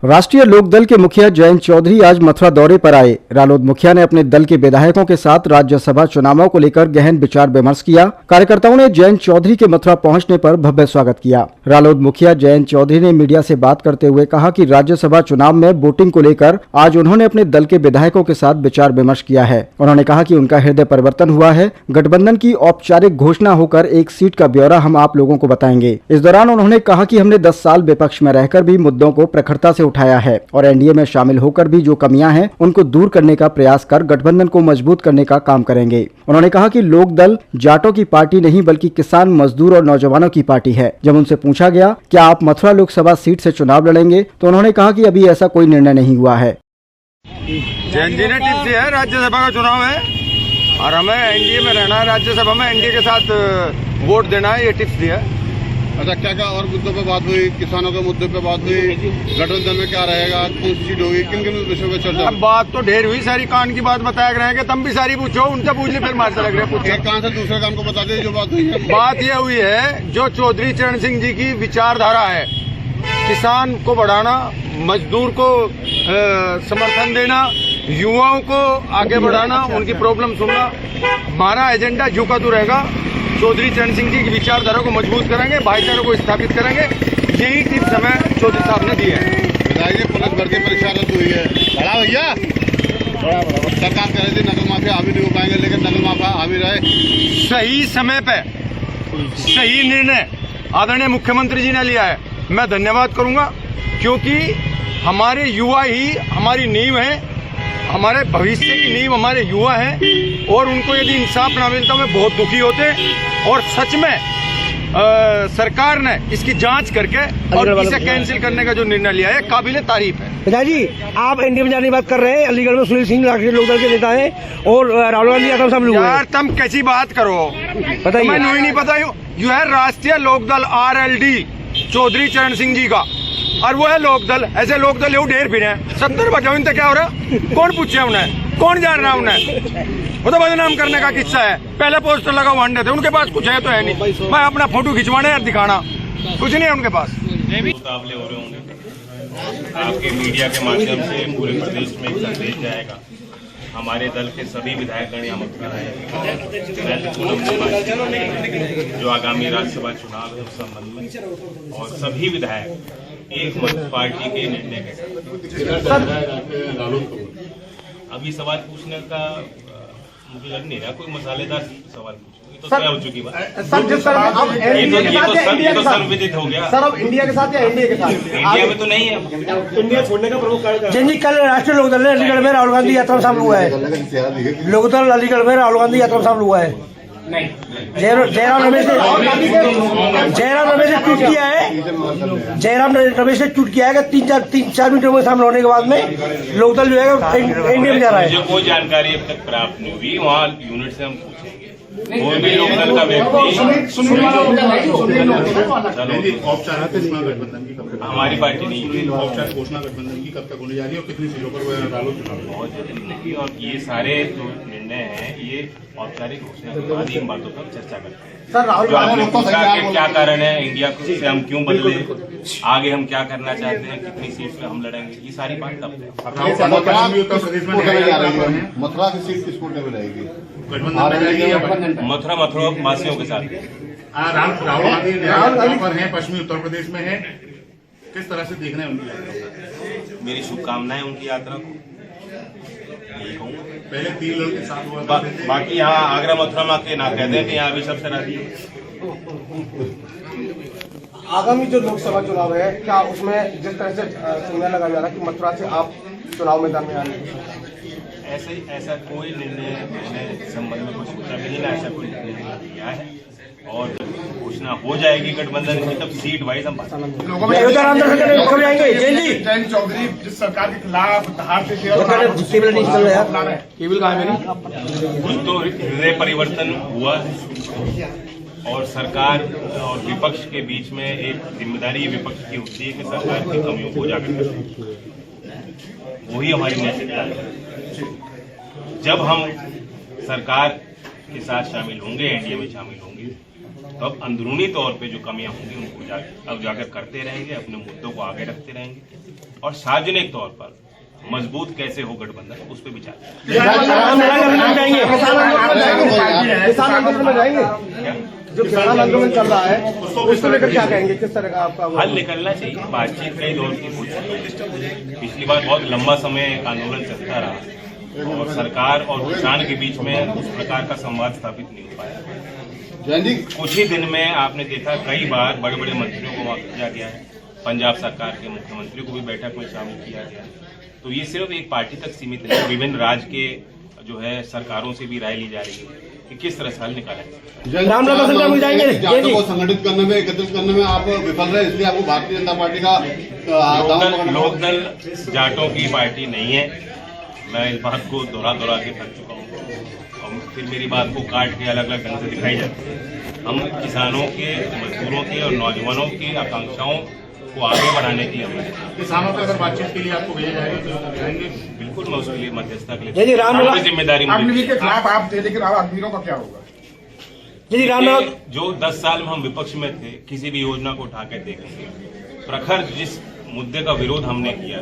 राष्ट्रीय लोकदल के मुखिया जयंत चौधरी आज मथुरा दौरे पर आए। रालोद मुखिया ने अपने दल के विधायकों के साथ राज्यसभा चुनावों को लेकर गहन विचार विमर्श किया। कार्यकर्ताओं ने जयंत चौधरी के मथुरा पहुंचने पर भव्य स्वागत किया। रालोद मुखिया जयंत चौधरी ने मीडिया से बात करते हुए कहा कि राज्यसभा चुनाव में वोटिंग को लेकर आज उन्होंने अपने दल के विधायकों के साथ विचार विमर्श किया है। उन्होंने कहा कि उनका हृदय परिवर्तन हुआ है। गठबंधन की औपचारिक घोषणा होकर एक सीट का ब्यौरा हम आप लोगों को बताएंगे। इस दौरान उन्होंने कहा कि हमने 10 साल विपक्ष में रहकर भी मुद्दों को प्रखरता से उठाया है और एनडीए में शामिल होकर भी जो कमियां हैं उनको दूर करने का प्रयास कर गठबंधन को मजबूत करने का काम करेंगे। उन्होंने कहा कि लोकदल जाटों की पार्टी नहीं बल्कि किसान, मजदूर और नौजवानों की पार्टी है। जब उनसे पूछा गया क्या आप मथुरा लोकसभा सीट से चुनाव लड़ेंगे तो उन्होंने कहा कि अभी ऐसा कोई निर्णय नहीं हुआ है। जयंत जी ने टिप्स दिया है, राज्यसभा का चुनाव है और हमें एनडीए में रहना है, राज्यसभा में एनडीए के साथ वोट देना है, ये टिप्स दिया है। अच्छा, क्या क्या और मुद्दों पे बात हुई? किसानों के मुद्दे पे बात हुई, गठबंधन में क्या रहेगा, कौन सी सीट होगी, किन किन विषयों पे चर्चा? अब बात तो ढेर हुई, सारी कान की बात बताया रहेंगे, तुम भी सारी पूछो, उनसे पूछ ली फिर मारते लग रहे पूछो। कहाँ से दूसरे काम को बता दे जो बात हुई है। बात ये हुई है जो चौधरी चरण सिंह जी की विचारधारा है, किसान को बढ़ाना, मजदूर को समर्थन देना, युवाओं को आगे बढ़ाना, उनकी प्रॉब्लम सुनना, हमारा एजेंडा झुकातू रहेगा। चौधरी चरण सिंह जी की विचारधारा को मजबूत करेंगे, भाईचारे को स्थापित करेंगे, यही टिप्स हमें चौधरी साहब ने दिए हैं। बताइए, पुलिस भर्ती परीक्षा रद्द हुई है, बड़ा भैया सरकार कह रही थी नकल माफिया हावी नहीं हो पाएंगे, लेकिन नकल माफिया हावी रहे। सही समय पे सही निर्णय आदरणीय मुख्यमंत्री जी ने लिया है, मैं धन्यवाद करूंगा, क्योंकि हमारे युवा ही हमारी नींव है, हमारे भविष्य की नींव हमारे युवा हैं और उनको यदि इंसाफ न मिलता वे बहुत दुखी होते। और सच में सरकार ने इसकी जांच करके और इसे कैंसिल करने का जो निर्णय लिया है काबिले तारीफ है। पिताजी, आप एनडीए में जाने की बात कर रहे हैं, अलीगढ़ में सुनील सिंह राष्ट्रीय लोकदल के नेता हैं और राहुल गांधी यादव सब लोग। यार तुम कैसी बात करो, बताइए। मैं नहीं पता यू है राष्ट्रीय लोकदल RLD चौधरी चरण सिंह जी का, और वो है लोकदल। ऐसे लोकदल ये ढेर फिर हैं, 70 बचाओ, इनसे क्या हो रहा? कौन पूछे उन्हें, कौन जान रहा उन्हें? वो तो बदनाम करने का किस्सा है। पहले पोस्टर लगा हुआ अंडे थे, उनके पास कुछ है तो है नहीं। मैं अपना फोटो खिंचवाने यार दिखाना, कुछ नहीं है उनके पास। मुकाबले हो रहे होंगे, आपके मीडिया के माध्यम से पूरे प्रदेश में एक संदेश जाएगा। हमारे दल के सभी विधायकगण यहाँ मथुरा आए जो आगामी राज्यसभा चुनाव है उस संबंध में, और सभी विधायक एक मत पार्टी के निर्णय के साथ। अभी सवाल पूछने का मुझे लग नहीं रहा कोई मसालेदार सवाल पूछूंगी तो क्या हो चुकी बात। ये तो सर्वविदित हो गया। सर, अब इंडिया के साथ या एनडीए के साथ? इंडिया में तो नहीं है। इंडिया छोड़ने का प्रमुख कारण जी, कल राष्ट्रीय लोकदल ने अलीगढ़ में राहुल गांधी यात्रा में शामिल हुआ है। लोकदल अलीगढ़ में राहुल गांधी यात्रा में शामिल हुआ है। जयराम रमेश ने ट्वीट किया है, जयराम रमेश ने ट्वीट किया है कि 3-4 मिनटों में शामिल होने के बाद में लोकदल जो है एनडीए में जा रहा है। मुझे कोई जानकारी अब तक प्राप्त नहीं हुई, वहाँ यूनिट से हम पूछेंगे। कोई भी लोकदल का व्यक्ति हमारी पार्टी नहीं है। औपचारिक घोषणा गठबंधन की कब तक होने जा रही है और कितनी सीटों पर रालोद चुनाव? बहुत जल्दी नहीं, और ये सारे जो निर्णय हैं ये औपचारिक घोषणा के बाद इन बातों पर चर्चा करते हैं। सर, राहुल जो आपने पूछा कि क्या कारण है इंडिया से हम क्यों बदले, आगे हम क्या करना चाहते हैं, कितनी सीट पे हम लड़ेंगे, ये सारी बात तब है। मथुरा की सीट किस कोटे में रहेगी? मथुरा वासियों के साथ। राहुल गांधी पर हैं, पश्चिमी उत्तर प्रदेश में है, किस तरह से देखना है उनकी यात्रा? मेरी शुभकामनाएं उनकी यात्रा को, यही कहूँगा। पहले 3 लोग के साथ हुआ, बाकी यहाँ आगरा मथुरा में के ना कहते हैं कि यहाँ भी सबसे राजी है। आगामी जो लोकसभा चुनाव है, क्या उसमें जिस तरह से संज्ञान लगाया जा रहा है कि मथुरा से आप चुनाव मैदान में आने, ऐसा कोई निर्णय मैंने संबंध में कुछ सोचा भी नहीं ना, ऐसा कोई निर्णय नहीं लिया है, और घोषणा हो जाएगी गठबंधन की तब सीट वाइज हम जयंत चौधरी जिस सरकार के खिलाफ धार से तो हृदय परिवर्तन हुआ है और सरकार और विपक्ष के बीच में एक जिम्मेदारी विपक्ष की होती है कि सरकार की कमियों को उजागर करें, वही हमारी नैतिकता है। जब हम सरकार के साथ शामिल होंगे, एनडीए में शामिल होंगे, तो तो अब अंदरूनी तौर पे जो कमियां होंगी उनको उजागर करते रहेंगे, अपने मुद्दों को आगे रखते रहेंगे और सार्वजनिक तौर पर मजबूत कैसे हो गठबंधन उस पर विचार किसान आंदोलन में जाएंगे। जो किसान आंदोलन चल रहा है उसको लेकर क्या कहेंगे, किस तरह का आपका हल निकलना चाहिए। बातचीत कई दौर की हो चुकी है, पिछली बार बहुत लंबा समय एक आंदोलन चलता रहा और सरकार और किसान के बीच में उस प्रकार का संवाद स्थापित नहीं हो पाया। कुछ ही दिन में आपने देखा कई बार बड़े बड़े मंत्रियों को वहां भेजा गया है, पंजाब सरकार के मुख्यमंत्री को भी बैठक में शामिल किया गया। तो ये सिर्फ एक पार्टी तक सीमित नहीं, विभिन्न राज्य के जो है सरकारों से भी राय ली जा रही है कि किस तरह से हल निकाला जाए। जाटों को संगठित करने में, एकत्रित करने में आप विफल रहे, इसलिए आपको भारतीय जनता पार्टी का लोकदल जाटों की पार्टी नहीं है। मैं इस बात को दोहरा के थक चुका हूँ और फिर मेरी बात को काट के अलग अलग ढंग से दिखाई जाती है। हम किसानों के, मजदूरों के और नौजवानों की आकांक्षाओं को आगे बढ़ाने के लिए किसानों से अगर बातचीत के लिए आपको भेजा जाएगा, बिल्कुल मैं उसके लिए मध्यस्थता के लिए जिम्मेदारी आर्मी के खिलाफ आप थे, लेकिन अब आदमियों का क्या होगा? जो 10 साल में हम विपक्ष में थे, किसी भी योजना को उठा के देखेंगे, प्रखर जिस मुद्दे का विरोध हमने किया